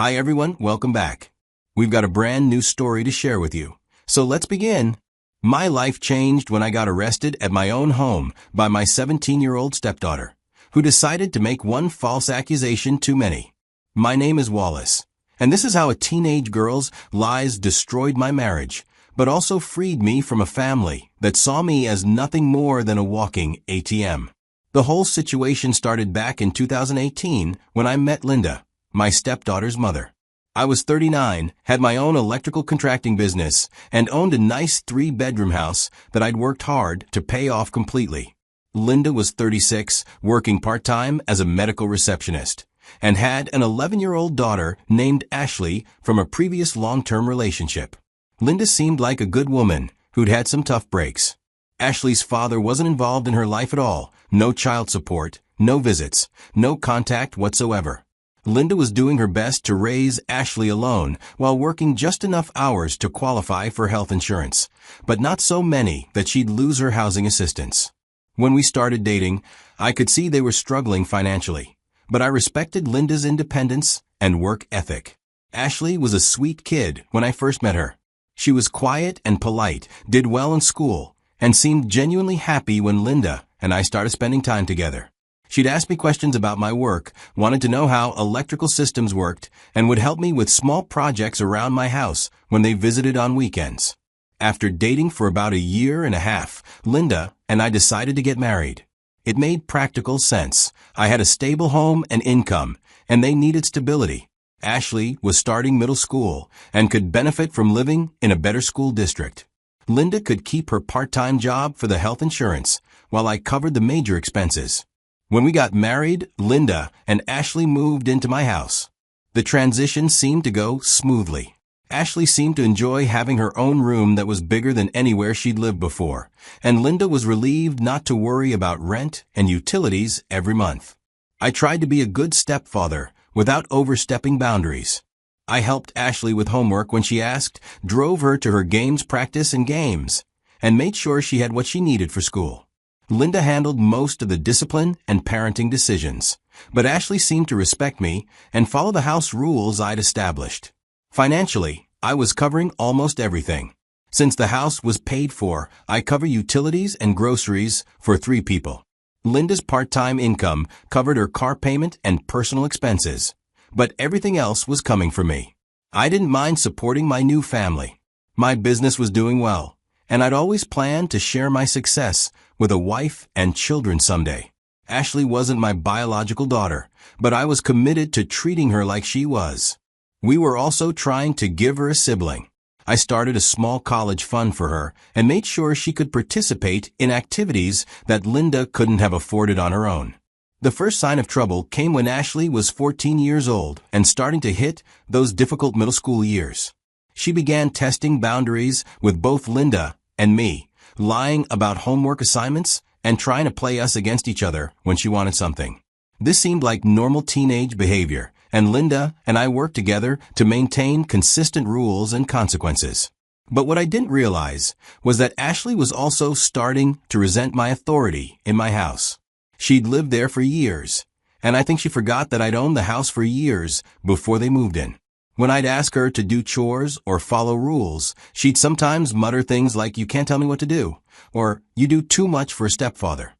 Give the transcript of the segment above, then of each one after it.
Hi everyone, welcome back. We've got a brand new story to share with you. So let's begin. My life changed when I got arrested at my own home by my 17-year-old stepdaughter, who decided to make one false accusation too many. My name is Wallace, and this is how a teenage girl's lies destroyed my marriage, but also freed me from a family that saw me as nothing more than a walking ATM. The whole situation started back in 2018 when I met Linda, my stepdaughter's mother. I was 39, had my own electrical contracting business, and owned a nice 3-bedroom house that I'd worked hard to pay off completely. Linda was 36, working part-time as a medical receptionist, and had an 11-year-old daughter named Ashley from a previous long-term relationship. Linda seemed like a good woman who'd had some tough breaks. Ashley's father wasn't involved in her life at all, no child support, no visits, no contact whatsoever. Linda was doing her best to raise Ashley alone while working just enough hours to qualify for health insurance, but not so many that she'd lose her housing assistance. When we started dating, I could see they were struggling financially, but I respected Linda's independence and work ethic. Ashley was a sweet kid when I first met her. She was quiet and polite, did well in school, and seemed genuinely happy when Linda and I started spending time together. She'd ask me questions about my work, wanted to know how electrical systems worked, and would help me with small projects around my house when they visited on weekends. After dating for about 1.5 years, Linda and I decided to get married. It made practical sense. I had a stable home and income, and they needed stability. Ashley was starting middle school and could benefit from living in a better school district. Linda could keep her part-time job for the health insurance, while I covered the major expenses. When we got married, Linda and Ashley moved into my house. The transition seemed to go smoothly. Ashley seemed to enjoy having her own room that was bigger than anywhere she'd lived before, and Linda was relieved not to worry about rent and utilities every month. I tried to be a good stepfather without overstepping boundaries. I helped Ashley with homework when she asked, drove her to her games practice and games, and made sure she had what she needed for school. Linda handled most of the discipline and parenting decisions, but Ashley seemed to respect me and follow the house rules I'd established. Financially, I was covering almost everything. Since the house was paid for, I cover utilities and groceries for 3 people. Linda's part-time income covered her car payment and personal expenses, but everything else was coming from me. I didn't mind supporting my new family. My business was doing well, and I'd always planned to share my success with a wife and children someday. Ashley wasn't my biological daughter, but I was committed to treating her like she was. We were also trying to give her a sibling. I started a small college fund for her and made sure she could participate in activities that Linda couldn't have afforded on her own. The first sign of trouble came when Ashley was 14 years old and starting to hit those difficult middle school years. She began testing boundaries with both Linda and me, lying about homework assignments and trying to play us against each other when she wanted something. This seemed like normal teenage behavior, and Linda and I worked together to maintain consistent rules and consequences. But what I didn't realize was that Ashley was also starting to resent my authority in my house. She'd lived there for years, and I think she forgot that I'd owned the house for years before they moved in. When I'd ask her to do chores or follow rules, she'd sometimes mutter things like, "You can't tell me what to do," or "You do too much for a stepfather."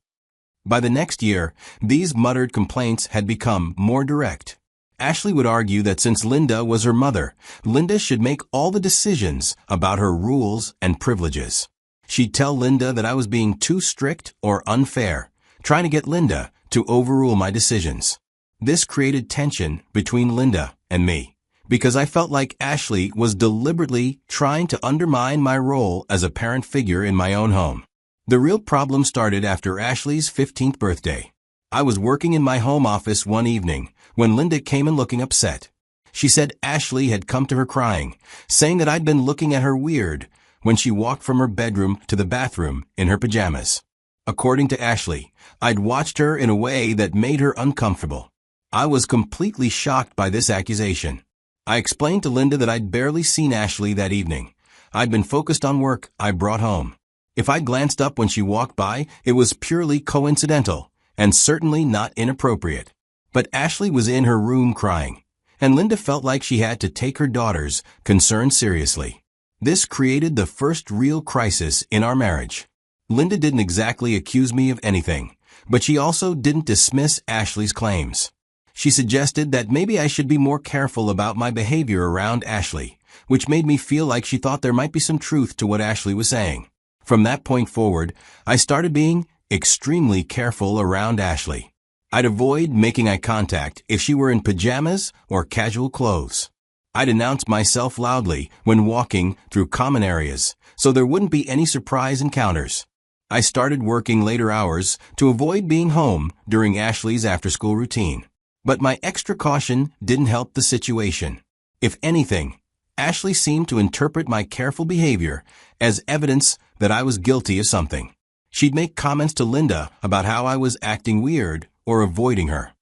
By the next year, these muttered complaints had become more direct. Ashley would argue that since Linda was her mother, Linda should make all the decisions about her rules and privileges. She'd tell Linda that I was being too strict or unfair, trying to get Linda to overrule my decisions. This created tension between Linda and me, because I felt like Ashley was deliberately trying to undermine my role as a parent figure in my own home. The real problem started after Ashley's 15th birthday. I was working in my home office one evening when Linda came in looking upset. She said Ashley had come to her crying, saying that I'd been looking at her weird when she walked from her bedroom to the bathroom in her pajamas. According to Ashley, I'd watched her in a way that made her uncomfortable. I was completely shocked by this accusation. I explained to Linda that I'd barely seen Ashley that evening. I'd been focused on work I brought home. If I glanced up when she walked by, it was purely coincidental, and certainly not inappropriate. But Ashley was in her room crying, and Linda felt like she had to take her daughter's concerns seriously. This created the first real crisis in our marriage. Linda didn't exactly accuse me of anything, but she also didn't dismiss Ashley's claims. She suggested that maybe I should be more careful about my behavior around Ashley, which made me feel like she thought there might be some truth to what Ashley was saying. From that point forward, I started being extremely careful around Ashley. I'd avoid making eye contact if she were in pajamas or casual clothes. I'd announce myself loudly when walking through common areas, so there wouldn't be any surprise encounters. I started working later hours to avoid being home during Ashley's after-school routine. But my extra caution didn't help the situation. If anything, Ashley seemed to interpret my careful behavior as evidence that I was guilty of something. She'd make comments to Linda about how I was acting weird or avoiding her.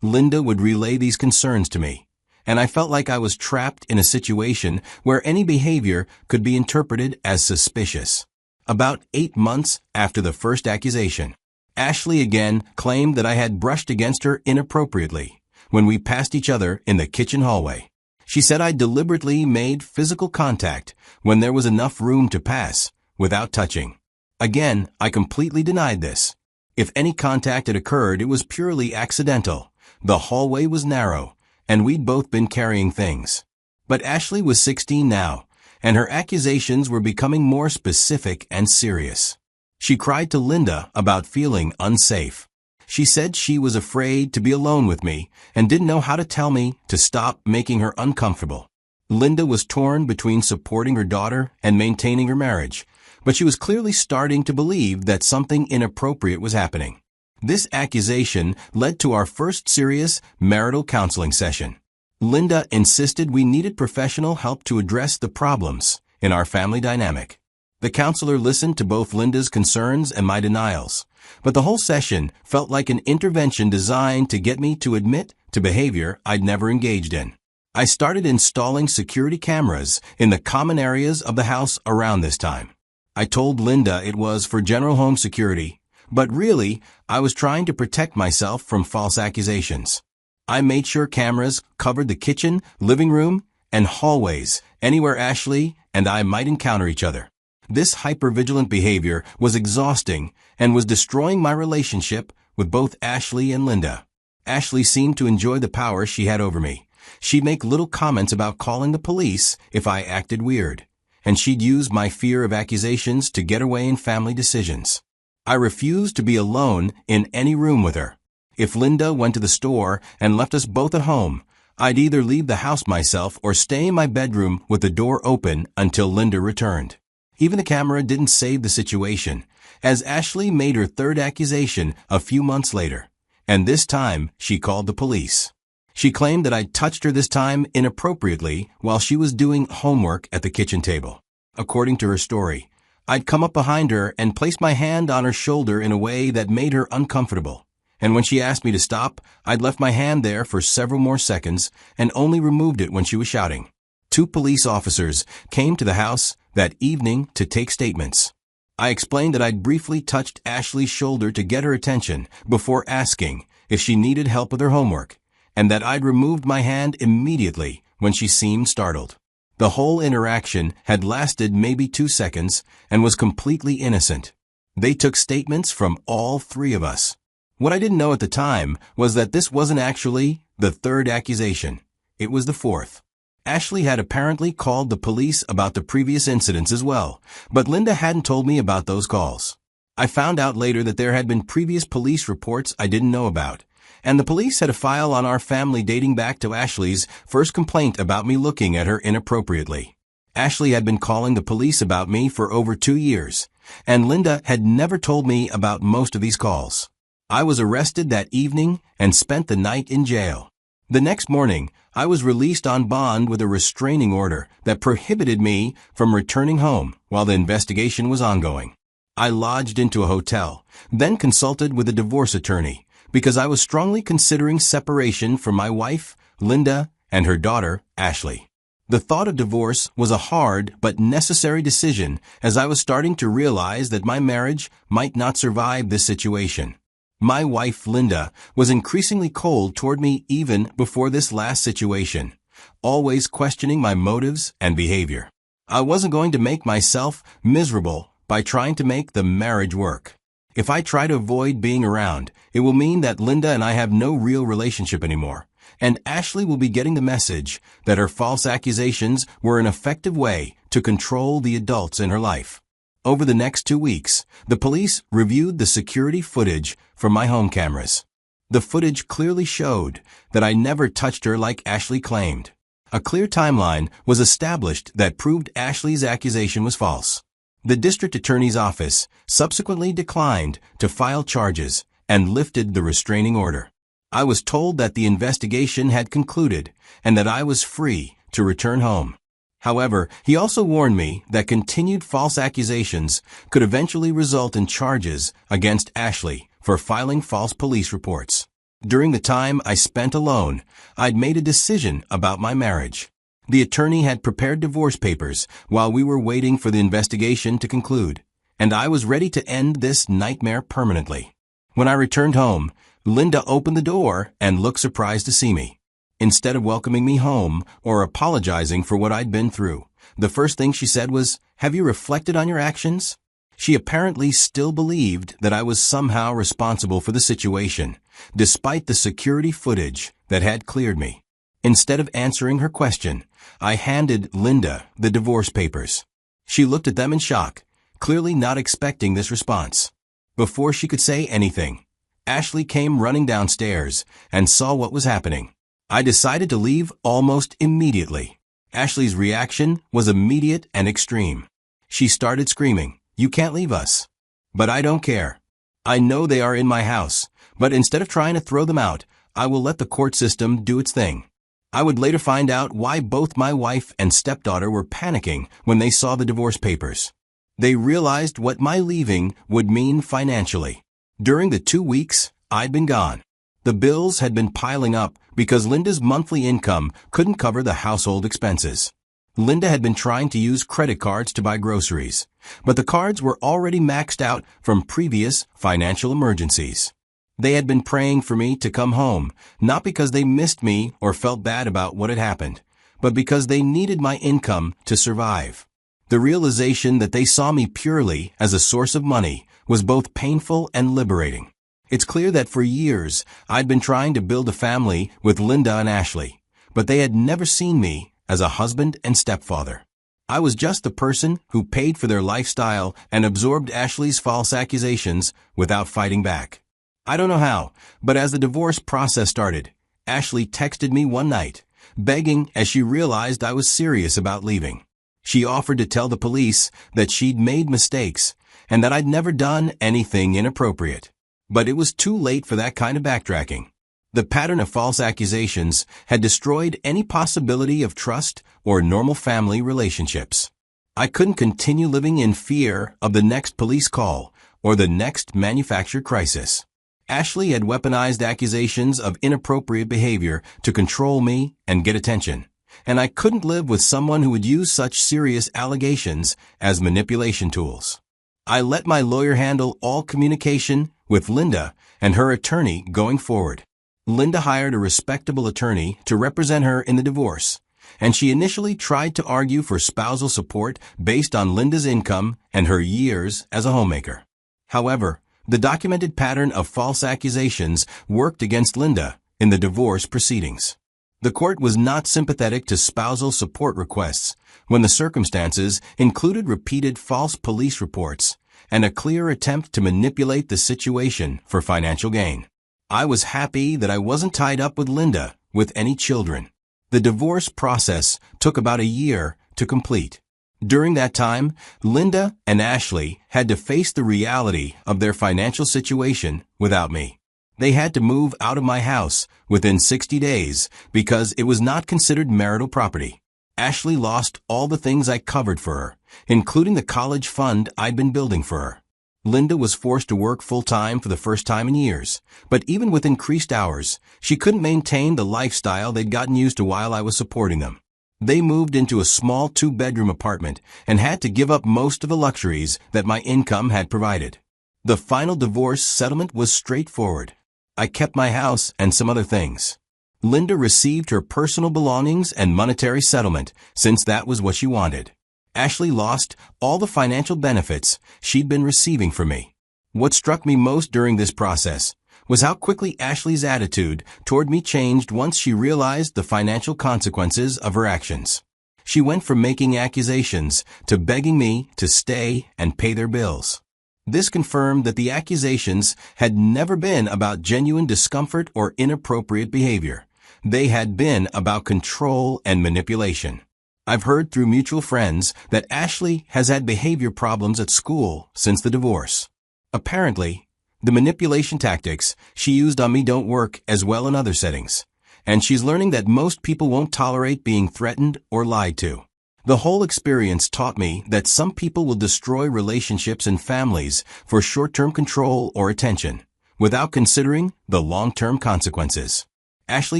Linda would relay these concerns to me, and I felt like I was trapped in a situation where any behavior could be interpreted as suspicious. About 8 months after the first accusation, Ashley again claimed that I had brushed against her inappropriately when we passed each other in the kitchen hallway. She said I deliberately made physical contact when there was enough room to pass without touching. Again, I completely denied this. If any contact had occurred, it was purely accidental. The hallway was narrow, and we'd both been carrying things. But Ashley was 16 now, and her accusations were becoming more specific and serious. She cried to Linda about feeling unsafe. She said she was afraid to be alone with me and didn't know how to tell me to stop making her uncomfortable. Linda was torn between supporting her daughter and maintaining her marriage, but she was clearly starting to believe that something inappropriate was happening. This accusation led to our first serious marital counseling session. Linda insisted we needed professional help to address the problems in our family dynamic. The counselor listened to both Linda's concerns and my denials, but the whole session felt like an intervention designed to get me to admit to behavior I'd never engaged in. I started installing security cameras in the common areas of the house around this time. I told Linda it was for general home security, but really, I was trying to protect myself from false accusations. I made sure cameras covered the kitchen, living room, and hallways, anywhere Ashley and I might encounter each other. This hypervigilant behavior was exhausting and was destroying my relationship with both Ashley and Linda. Ashley seemed to enjoy the power she had over me. She'd make little comments about calling the police if I acted weird, and she'd use my fear of accusations to get her way in family decisions. I refused to be alone in any room with her. If Linda went to the store and left us both at home, I'd either leave the house myself or stay in my bedroom with the door open until Linda returned. Even the camera didn't save the situation, as Ashley made her third accusation a few months later, and this time she called the police. She claimed that I'd touched her this time inappropriately while she was doing homework at the kitchen table. According to her story, I'd come up behind her and placed my hand on her shoulder in a way that made her uncomfortable. And when she asked me to stop, I'd left my hand there for several more seconds and only removed it when she was shouting. 2 police officers came to the house that evening to take statements. I explained that I'd briefly touched Ashley's shoulder to get her attention before asking if she needed help with her homework, and that I'd removed my hand immediately when she seemed startled. The whole interaction had lasted maybe 2 seconds and was completely innocent. They took statements from all 3 of us. What I didn't know at the time was that this wasn't actually the 3rd accusation. It was the 4th. Ashley had apparently called the police about the previous incidents as well, but Linda hadn't told me about those calls. I found out later that there had been previous police reports I didn't know about, and the police had a file on our family dating back to Ashley's first complaint about me looking at her inappropriately. Ashley had been calling the police about me for over 2 years, and Linda had never told me about most of these calls. I was arrested that evening and spent the night in jail. The next morning, I was released on bond with a restraining order that prohibited me from returning home while the investigation was ongoing. I lodged into a hotel, then consulted with a divorce attorney because I was strongly considering separation from my wife, Linda, and her daughter, Ashley. The thought of divorce was a hard but necessary decision as I was starting to realize that my marriage might not survive this situation. My wife, Linda, was increasingly cold toward me even before this last situation, always questioning my motives and behavior. I wasn't going to make myself miserable by trying to make the marriage work. If I try to avoid being around, it will mean that Linda and I have no real relationship anymore, and Ashley will be getting the message that her false accusations were an effective way to control the adults in her life. Over the next 2 weeks, the police reviewed the security footage from my home cameras. The footage clearly showed that I never touched her like Ashley claimed. A clear timeline was established that proved Ashley's accusation was false. The district attorney's office subsequently declined to file charges and lifted the restraining order. I was told that the investigation had concluded and that I was free to return home. However, he also warned me that continued false accusations could eventually result in charges against Ashley for filing false police reports. During the time I spent alone, I'd made a decision about my marriage. The attorney had prepared divorce papers while we were waiting for the investigation to conclude, and I was ready to end this nightmare permanently. When I returned home, Linda opened the door and looked surprised to see me. Instead of welcoming me home or apologizing for what I'd been through, the first thing she said was, "Have you reflected on your actions?" She apparently still believed that I was somehow responsible for the situation, despite the security footage that had cleared me. Instead of answering her question, I handed Linda the divorce papers. She looked at them in shock, clearly not expecting this response. Before she could say anything, Ashley came running downstairs and saw what was happening. I decided to leave almost immediately. Ashley's reaction was immediate and extreme. She started screaming, "You can't leave us." But I don't care. I know they are in my house, but instead of trying to throw them out, I will let the court system do its thing. I would later find out why both my wife and stepdaughter were panicking when they saw the divorce papers. They realized what my leaving would mean financially. During the 2 weeks I'd been gone, the bills had been piling up because Linda's monthly income couldn't cover the household expenses. Linda had been trying to use credit cards to buy groceries, but the cards were already maxed out from previous financial emergencies. They had been praying for me to come home, not because they missed me or felt bad about what had happened, but because they needed my income to survive. The realization that they saw me purely as a source of money was both painful and liberating. It's clear that for years I'd been trying to build a family with Linda and Ashley, but they had never seen me as a husband and stepfather. I was just the person who paid for their lifestyle and absorbed Ashley's false accusations without fighting back. I don't know how, but as the divorce process started, Ashley texted me one night, begging as she realized I was serious about leaving. She offered to tell the police that she'd made mistakes and that I'd never done anything inappropriate. But it was too late for that kind of backtracking. The pattern of false accusations had destroyed any possibility of trust or normal family relationships. I couldn't continue living in fear of the next police call or the next manufactured crisis. Ashley had weaponized accusations of inappropriate behavior to control me and get attention, and I couldn't live with someone who would use such serious allegations as manipulation tools. I let my lawyer handle all communication with Linda and her attorney going forward. Linda hired a respectable attorney to represent her in the divorce, and she initially tried to argue for spousal support based on Linda's income and her years as a homemaker. However, the documented pattern of false accusations worked against Linda in the divorce proceedings. The court was not sympathetic to spousal support requests when the circumstances included repeated false police reports and a clear attempt to manipulate the situation for financial gain. I was happy that I wasn't tied up with Linda with any children. The divorce process took about a year to complete. During that time, Linda and Ashley had to face the reality of their financial situation without me. They had to move out of my house within 60 days because it was not considered marital property. Ashley lost all the things I covered for her, including the college fund I'd been building for her. Linda was forced to work full-time for the first time in years, but even with increased hours, she couldn't maintain the lifestyle they'd gotten used to while I was supporting them. They moved into a small 2-bedroom apartment and had to give up most of the luxuries that my income had provided. The final divorce settlement was straightforward. I kept my house and some other things. Linda received her personal belongings and monetary settlement, since that was what she wanted. Ashley lost all the financial benefits she'd been receiving from me. What struck me most during this process was how quickly Ashley's attitude toward me changed once she realized the financial consequences of her actions. She went from making accusations to begging me to stay and pay their bills. This confirmed that the accusations had never been about genuine discomfort or inappropriate behavior. They had been about control and manipulation. I've heard through mutual friends that Ashley has had behavior problems at school since the divorce. Apparently, the manipulation tactics she used on me don't work as well in other settings, and she's learning that most people won't tolerate being threatened or lied to. The whole experience taught me that some people will destroy relationships and families for short-term control or attention, without considering the long-term consequences. Ashley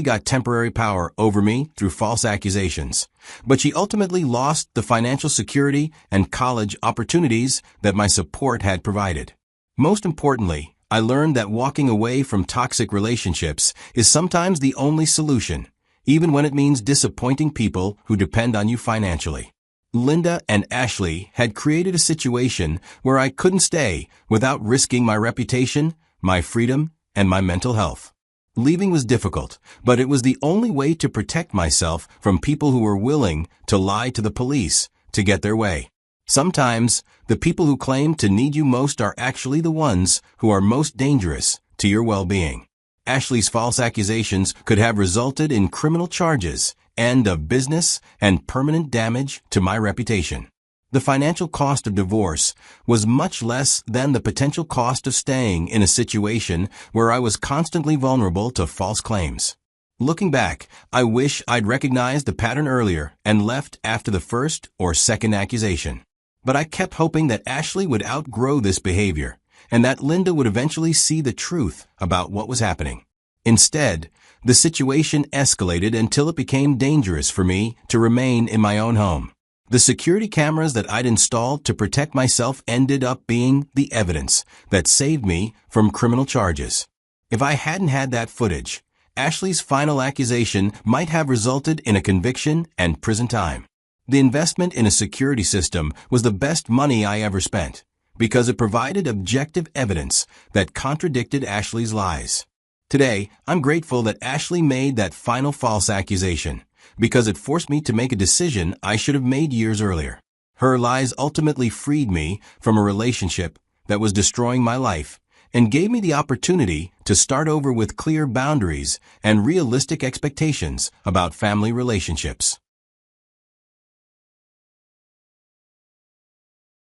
got temporary power over me through false accusations, but she ultimately lost the financial security and college opportunities that my support had provided. Most importantly, I learned that walking away from toxic relationships is sometimes the only solution, even when it means disappointing people who depend on you financially. Linda and Ashley had created a situation where I couldn't stay without risking my reputation, my freedom, and my mental health. Leaving was difficult, but it was the only way to protect myself from people who were willing to lie to the police to get their way. Sometimes, the people who claim to need you most are actually the ones who are most dangerous to your well-being. Ashley's false accusations could have resulted in criminal charges, end of business, and permanent damage to my reputation. The financial cost of divorce was much less than the potential cost of staying in a situation where I was constantly vulnerable to false claims. Looking back, I wish I'd recognized the pattern earlier and left after the first or second accusation. But I kept hoping that Ashley would outgrow this behavior, and that Linda would eventually see the truth about what was happening. Instead, the situation escalated until it became dangerous for me to remain in my own home. The security cameras that I'd installed to protect myself ended up being the evidence that saved me from criminal charges. If I hadn't had that footage, Ashley's final accusation might have resulted in a conviction and prison time. The investment in a security system was the best money I ever spent, because it provided objective evidence that contradicted Ashley's lies. Today, I'm grateful that Ashley made that final false accusation, because it forced me to make a decision I should have made years earlier. Her lies ultimately freed me from a relationship that was destroying my life and gave me the opportunity to start over with clear boundaries and realistic expectations about family relationships.